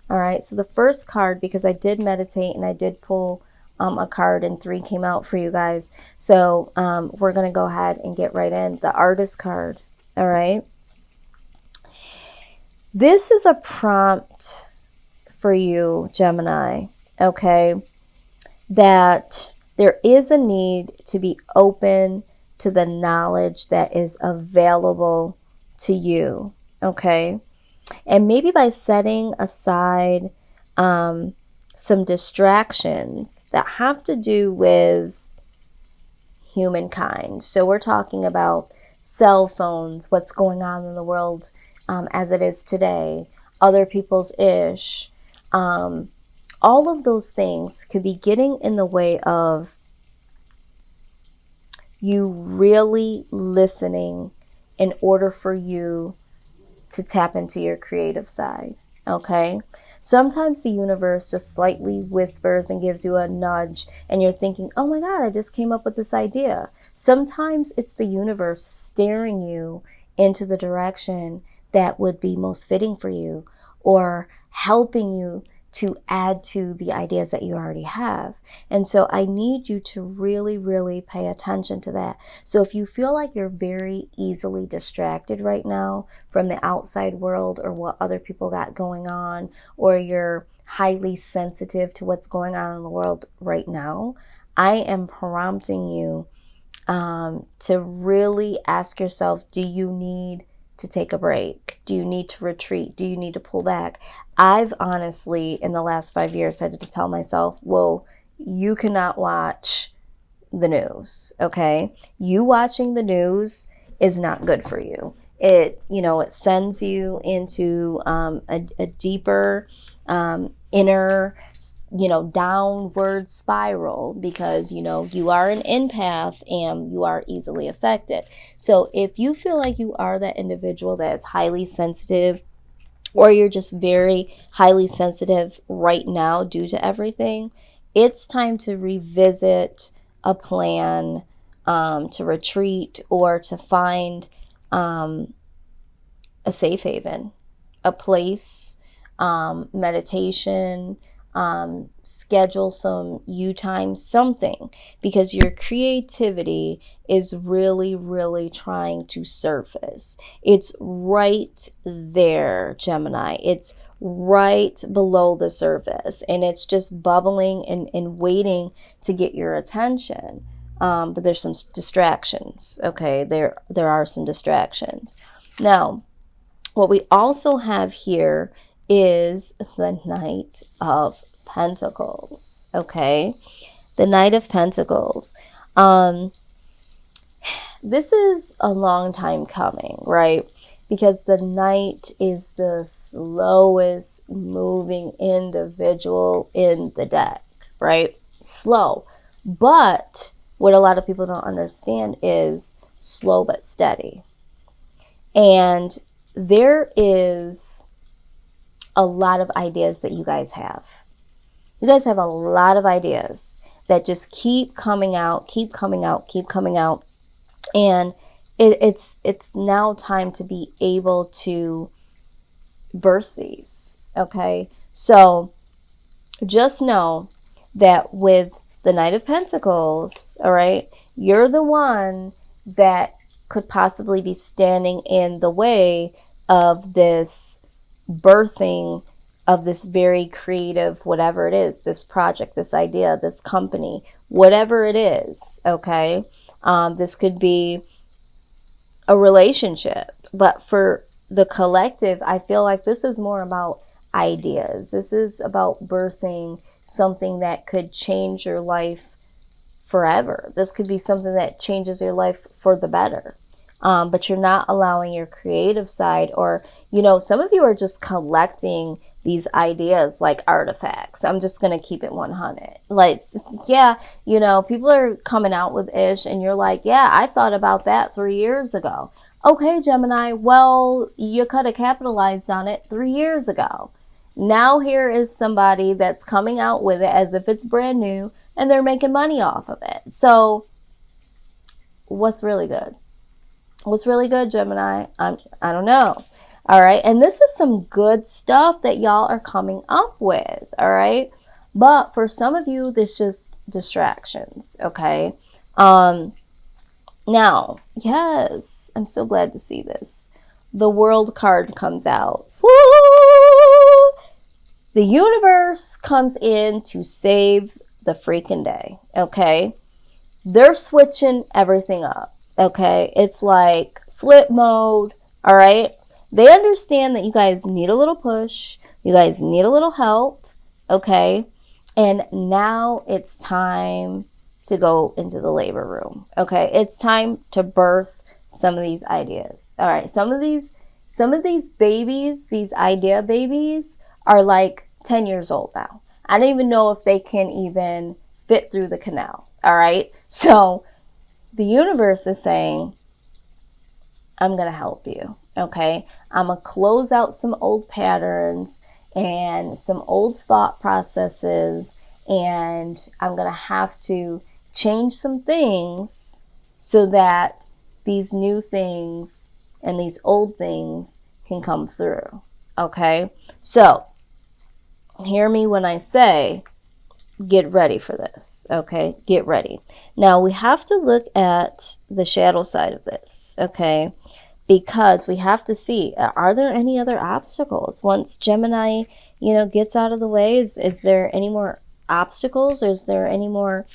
All right, so the first card, because I did meditate and I did pull a card and 3 came out for you guys. So we're going to go ahead and get right in. The Artist card. All right. This is a prompt for you, Gemini. Okay. That there is a need to be open to the knowledge that is available to you. Okay. And maybe by setting aside some distractions that have to do with humankind. So we're talking about cell phones, what's going on in the world as it is today, other people's ish. All of those things could be getting in the way of you really listening in order for you to tap into your creative side. Okay. Sometimes the universe just slightly whispers and gives you a nudge and you're thinking, oh my God, I just came up with this idea. Sometimes it's the universe steering you into the direction that would be most fitting for you, or helping you to add to the ideas that you already have. And so I need you to really, really pay attention to that. So if you feel like you're very easily distracted right now from the outside world or what other people got going on, or you're highly sensitive to what's going on in the world right now, I am prompting you to really ask yourself, do you need to take a break? Do you need to retreat? Do you need to pull back? I've honestly, in the last 5 years, had to tell myself, whoa, you cannot watch the news, okay? You watching the news is not good for you. It sends you into a deeper inner downward spiral, because you are an empath and you are easily affected. So if you feel like you are that individual that is highly sensitive, or you're just very highly sensitive right now due to everything, it's time to revisit a plan, to retreat, or to find a safe haven, a place, meditation, schedule some you time, something, because your creativity is really, really trying to surface. It's right there, Gemini. It's right below the surface, and it's just bubbling and waiting to get your attention. But there's some distractions. Okay, there are some distractions. Now, what we also have here is the Knight of Pentacles. Okay, the Knight of Pentacles. This is a long time coming, right? Because the Knight is the slowest moving individual in the deck, right? Slow. But what a lot of people don't understand is slow but steady. And there is a lot of ideas that you guys have. You guys have a lot of ideas that just keep coming out, keep coming out, keep coming out. And it's now time to be able to birth these. Okay. So just know that with the Knight of Pentacles, all right, you're the one that could possibly be standing in the way of this birthing of this very creative, whatever it is, this project, this idea, this company, whatever it is. Okay. This could be a relationship, but for the collective, I feel like this is more about ideas. This is about birthing something that could change your life forever. This could be something that changes your life for the better. But you're not allowing your creative side, or, some of you are just collecting these ideas like artifacts. I'm just going to keep it 100. Like, yeah, people are coming out with ish and you're like, yeah, I thought about that 3 years ago. Okay, Gemini, well, you could have capitalized on it 3 years ago. Now here is somebody that's coming out with it as if it's brand new and they're making money off of it. So what's really good? What's really good, Gemini? I don't know. All right. And this is some good stuff that y'all are coming up with. All right. But for some of you, there's just distractions. Okay. Now, yes, I'm so glad to see this. The World card comes out. Woo! The universe comes in to save the freaking day. Okay. They're switching everything up. Okay. It's like flip mode. All right. They understand that you guys need a little push. You guys need a little help. Okay. And now it's time to go into the labor room. Okay. It's time to birth some of these ideas. All right. Some of these babies, these idea babies, are like 10 years old now. I don't even know if they can even fit through the canal. All right. So the universe is saying, I'm going to help you. Okay. I'm going to close out some old patterns and some old thought processes. And I'm going to have to change some things so that these new things and these old things can come through. Okay. So hear me when I say, get ready for this. Okay. Get ready. Now we have to look at the shadow side of this. Okay. Because we have to see, are there any other obstacles? Once Gemini, gets out of the way, is there any more obstacles? Or is there any more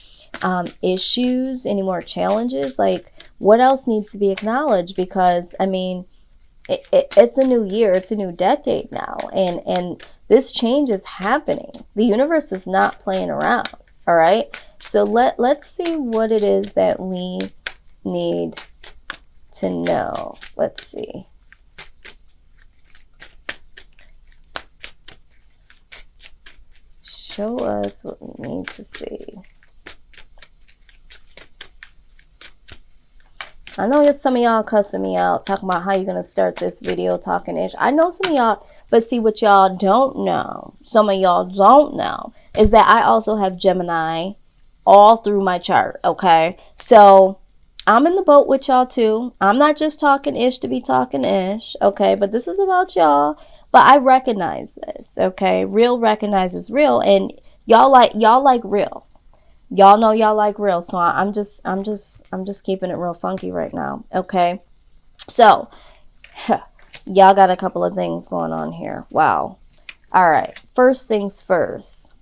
issues, any more challenges? Like, what else needs to be acknowledged? Because, I mean, it's a new year. It's a new decade now. And this change is happening. The universe is not playing around. All right? So let's see what it is that we need to know. Let's see. Show us what we need to see. I know some of y'all cussing me out, talking about how you're going to start this video talking ish. I know some of y'all, but see what y'all don't know, some of y'all don't know, is that I also have Gemini all through my chart, okay? So I'm in the boat with y'all too. I'm not just talking ish to be talking ish, okay? But this is about y'all. But I recognize this, okay? Real recognizes real, and y'all like real. Y'all know y'all like real, so I'm just keeping it real funky right now, okay? So y'all got a couple of things going on here. Wow. All right. First things first.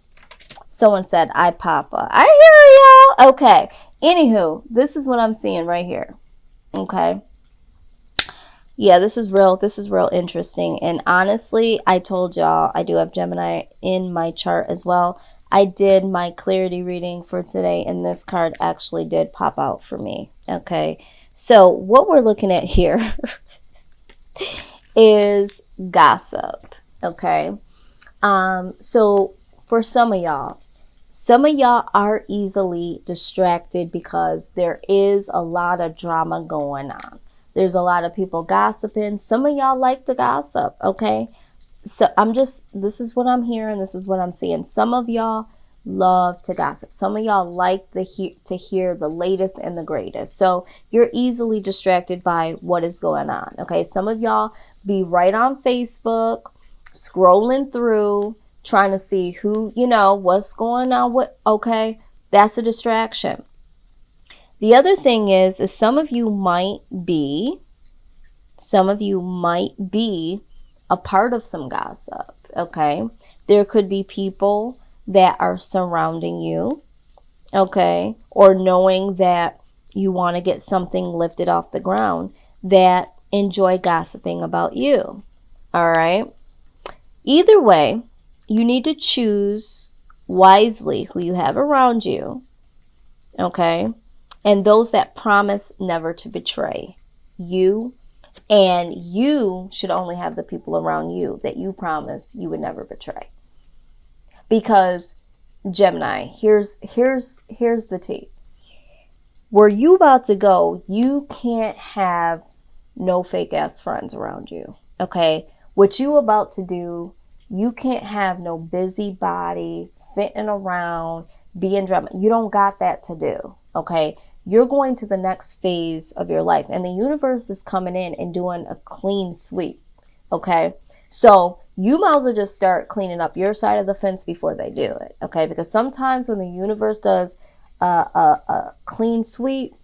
Someone said, "I Papa." I hear y'all. Okay. Anywho, this is what I'm seeing right here. Okay. Yeah, this is real interesting. And honestly, I told y'all I do have Gemini in my chart as well. I did my clarity reading for today, and this card actually did pop out for me. Okay. So what we're looking at here is gossip. Okay. So for some of y'all are easily distracted because there is a lot of drama going on. There's a lot of people gossiping. Some of y'all like the gossip, okay? So this is what I'm hearing. This is what I'm seeing. Some of y'all love to gossip. Some of y'all like to hear the latest and the greatest. So you're easily distracted by what is going on, okay? Some of y'all be right on Facebook, scrolling through, trying to see who, what's going on, okay? That's a distraction. The other thing is some of you might be a part of some gossip, okay? There could be people that are surrounding you, okay? Or knowing that you want to get something lifted off the ground that enjoy gossiping about you, all right? Either way, you need to choose wisely who you have around you, okay? And those that promise never to betray you. And you should only have the people around you that you promise you would never betray. Because Gemini, here's the tea. Where you about to go, you can't have no fake ass friends around you. Okay? What you about to do, you can't have no busybody sitting around being drama. You don't got that to do. Okay? You're going to the next phase of your life, and the universe is coming in and doing a clean sweep. Okay, so you might as well just start cleaning up your side of the fence before they do it. Okay, because sometimes when the universe does a clean sweep,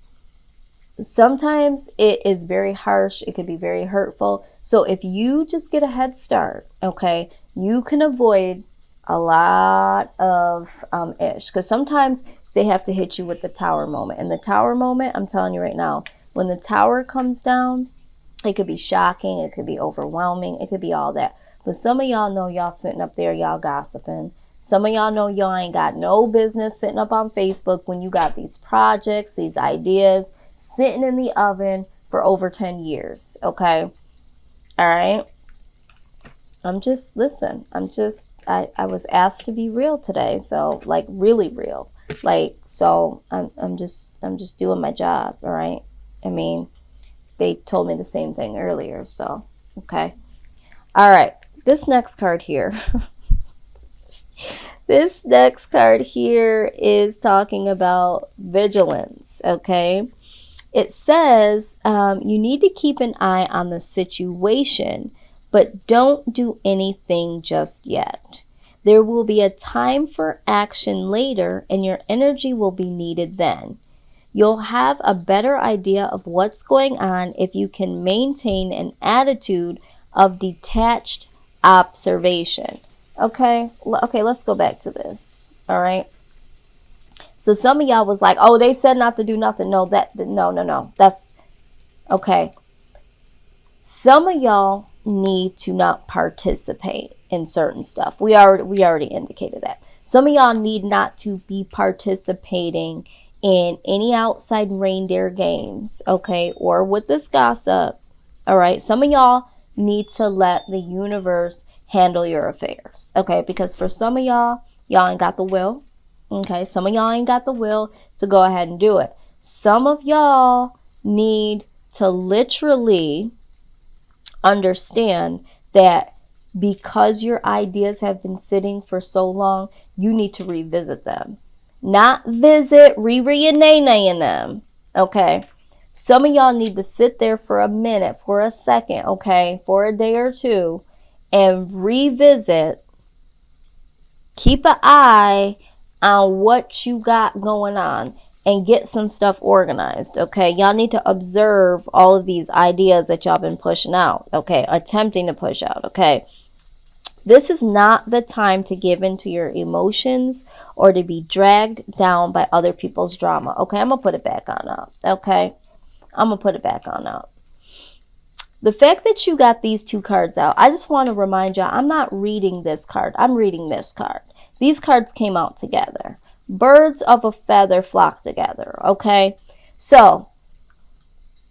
sometimes it is very harsh. It could be very hurtful. So if you just get a head start, okay, you can avoid a lot of ish. Because sometimes they have to hit you with the tower moment. And the tower moment, I'm telling you right now, when the tower comes down, it could be shocking. It could be overwhelming. It could be all that. But some of y'all know y'all sitting up there, y'all gossiping. Some of y'all know y'all ain't got no business sitting up on Facebook when you got these projects, these ideas sitting in the oven for over 10 years. Okay. All right. I was asked to be real today. So like really real. Like, so I'm just doing my job. All right. I mean, they told me the same thing earlier. So, okay. All right. This next card here. This next card here is talking about vigilance. Okay. It says you need to keep an eye on the situation, but don't do anything just yet. There will be a time for action later, and your energy will be needed then. You'll have a better idea of what's going on if you can maintain an attitude of detached observation. Okay, let's go back to this. All right. So some of y'all was like, oh, they said not to do nothing. No. That's okay. Some of y'all need to not participate in certain stuff. We already indicated that. Some of y'all need not to be participating in any outside reindeer games, okay, or with this gossip. All right. Some of y'all need to let the universe handle your affairs, okay? Because for some of y'all ain't got the will. Okay, some of y'all ain't got the will to go ahead and do it. Some of y'all need to literally understand that because your ideas have been sitting for so long, you need to revisit them. Not visit, re-nay-naying them. Okay, some of y'all need to sit there for a minute, for a second, okay, for a day or two, and revisit. Keep an eye on what you got going on and get some stuff organized. Okay, y'all need to observe all of these ideas that y'all been pushing out. Okay, attempting to push out. Okay, this is not the time to give in to your emotions or to be dragged down by other people's drama. Okay, I'm gonna put it back on up. Okay, I'm gonna put it back on up. The fact that you got these two cards out, I just want to remind y'all, I'm not reading this card. I'm reading this card. These cards came out together. Birds of a feather flock together, okay? So,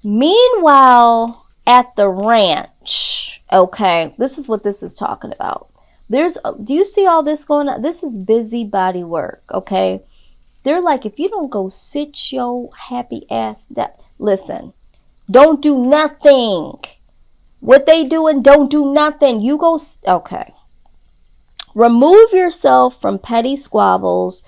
meanwhile, at the ranch, okay, this is what this is talking about. Do you see all this going on? This is busybody work, okay? They're like, if you don't go sit your happy ass down, listen, don't do nothing. What they doing, don't do nothing. You go, okay. Remove yourself from petty squabbles,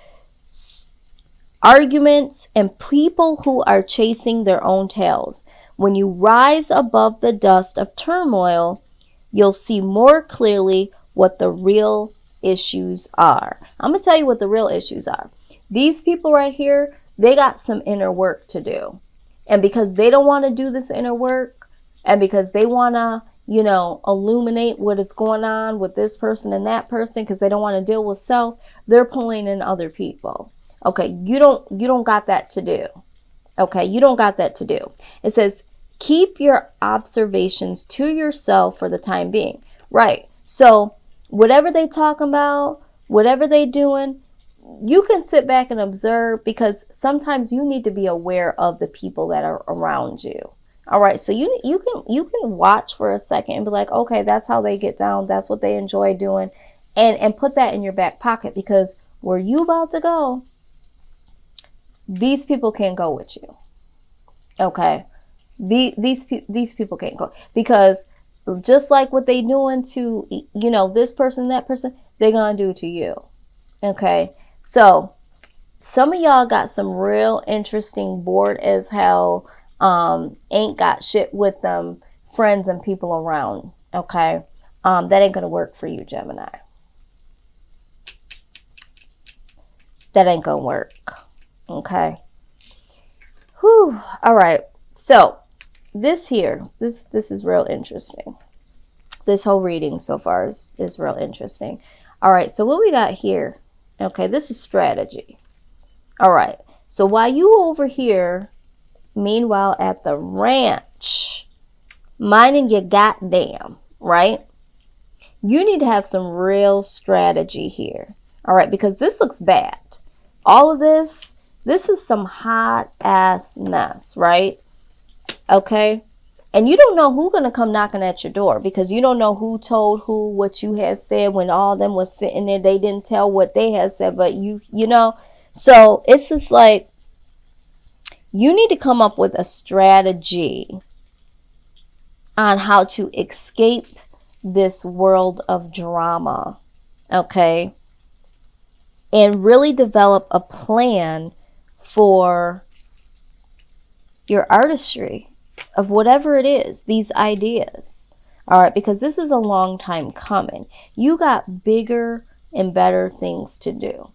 arguments, and people who are chasing their own tails. When you rise above the dust of turmoil, you'll see more clearly what the real issues are. I'm going to tell you what the real issues are. These people right here, they got some inner work to do. And because they don't want to do this inner work, and because they want to, illuminate what is going on with this person and that person, because they don't want to deal with self, they're pulling in other people. Okay, you don't got that to do. Okay, you don't got that to do. It says, keep your observations to yourself for the time being. Right. So whatever they talking about, whatever they doing, you can sit back and observe, because sometimes you need to be aware of the people that are around you. All right, so you can watch for a second and be like, okay, that's how they get down. That's what they enjoy doing, and put that in your back pocket, because where you about to go, these people can't go with you. Okay, these people can't go, because just like what they doing to this person, that person, they're gonna do to you. Okay, so some of y'all got some real interesting, bored as hell, ain't got shit with them friends and people around. Okay. That ain't going to work for you, Gemini. That ain't going to work. Okay. Whew. All right. So this here, this is real interesting. This whole reading so far is real interesting. All right. So what we got here? Okay. This is strategy. All right. So while you over here, meanwhile at the ranch, minding your goddamn, right? You need to have some real strategy here. All right. Because this looks bad. All of this is some hot ass mess, right? Okay. And you don't know who's going to come knocking at your door, because you don't know who told who what you had said when all of them was sitting there. They didn't tell what they had said, but you know. So it's just like, you need to come up with a strategy on how to escape this world of drama. Okay. And really develop a plan for your artistry of whatever it is, these ideas. All right, because this is a long time coming. You got bigger and better things to do.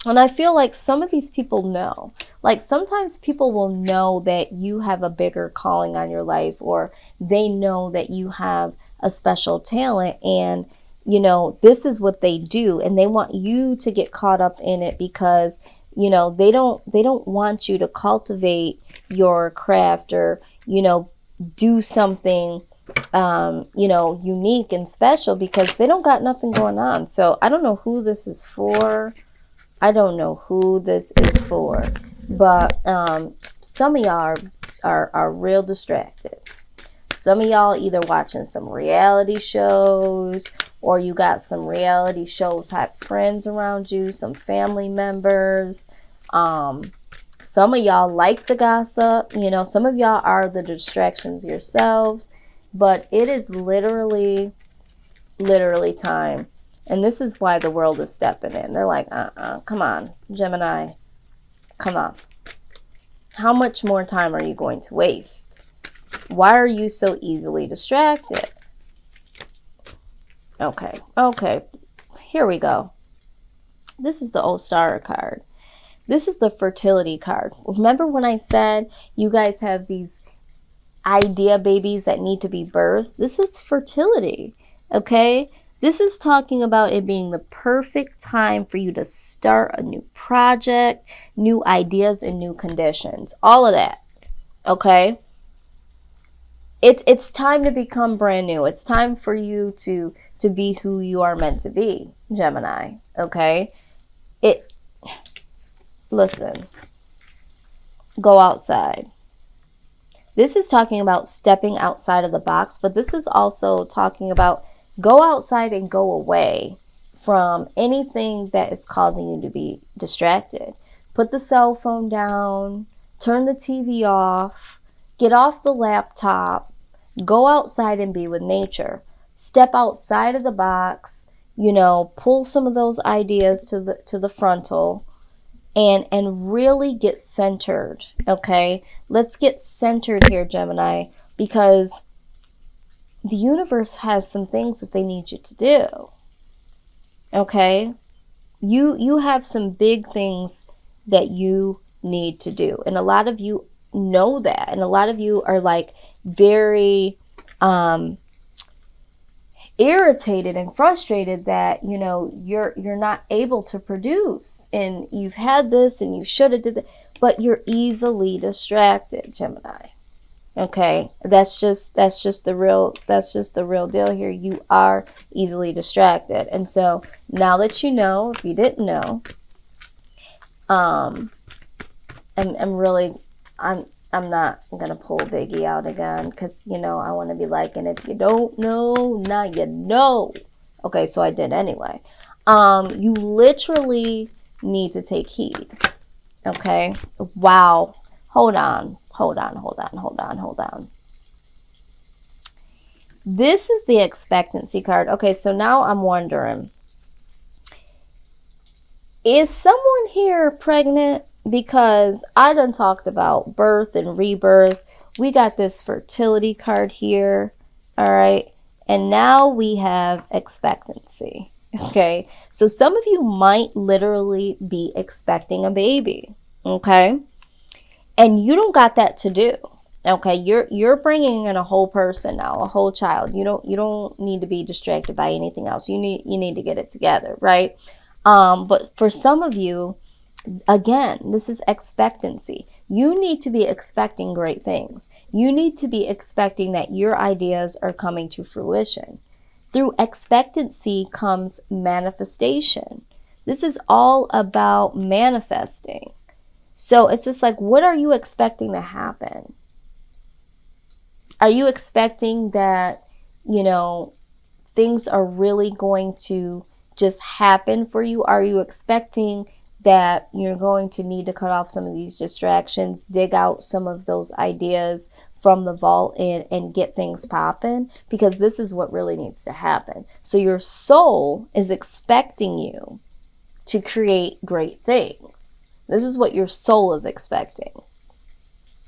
And I feel like some of these people know. Like sometimes people will know that you have a bigger calling on your life, or they know that you have a special talent, and you know, this is what they do, and they want you to get caught up in it, because you know, they don't want you to cultivate your craft, or you know, do something you know, unique and special, because they don't got nothing going on. So I don't know who this is for. I don't know who this is for, but some of y'all are real distracted. Some of y'all either watching some reality shows, or you got some reality show type friends around you, some family members. Some of y'all like the gossip. You know, some of y'all are the distractions yourselves. But it is literally time. And this is why the world is stepping in. They're like, come on, Gemini, come on. How much more time are you going to waste? Why are you so easily distracted? Okay, here we go. This is the old star card. This is the fertility card. Remember when I said you guys have these idea babies that need to be birthed? This is fertility, okay? This is talking about it being the perfect time for you to start a new project, new ideas, and new conditions. All of that, okay? It's time to become brand new. It's time for you to be who you are meant to be, Gemini, okay? Listen, go outside. This is talking about stepping outside of the box, but this is also talking about go outside and go away from anything that is causing you to be distracted. Put the cell phone down, turn the TV off, get off the laptop, go outside and be with nature. Step outside of the box, you know, pull some of those ideas to the frontal, and really get centered, okay? Let's get centered here, Gemini, because the universe has some things that they need you to do, okay? You have some big things that you need to do, and a lot of you know that, and a lot of you are like very irritated and frustrated that, you know, you're not able to produce, and you've had this and you should have did that, but you're easily distracted, Gemini. Okay, that's just the real deal here. You are easily distracted. And so now that you know, if you didn't know, I'm not gonna pull Biggie out again, because you know I want to be like, and if you don't know, now you know. Okay, so I did anyway. You literally need to take heed. Okay. Wow. Hold on. This is the expectancy card. Okay, so now I'm wondering, is someone here pregnant? Because I done talked about birth and rebirth. We got this fertility card here. All right. And now we have expectancy. Okay. So some of you might literally be expecting a baby. Okay. And you don't got that to do. Okay, you're bringing in a whole person now, a whole child. You don't need to be distracted by anything else. You need to get it together, right? But for some of you, again, this is expectancy. You need to be expecting great things. You need to be expecting that your ideas are coming to fruition. Through expectancy comes manifestation. This is all about manifesting. So it's just like, what are you expecting to happen? Are you expecting that, things are really going to just happen for you? Are you expecting that you're going to need to cut off some of these distractions, dig out some of those ideas from the vault and get things popping? Because this is what really needs to happen. So your soul is expecting you to create great things. This is what your soul is expecting.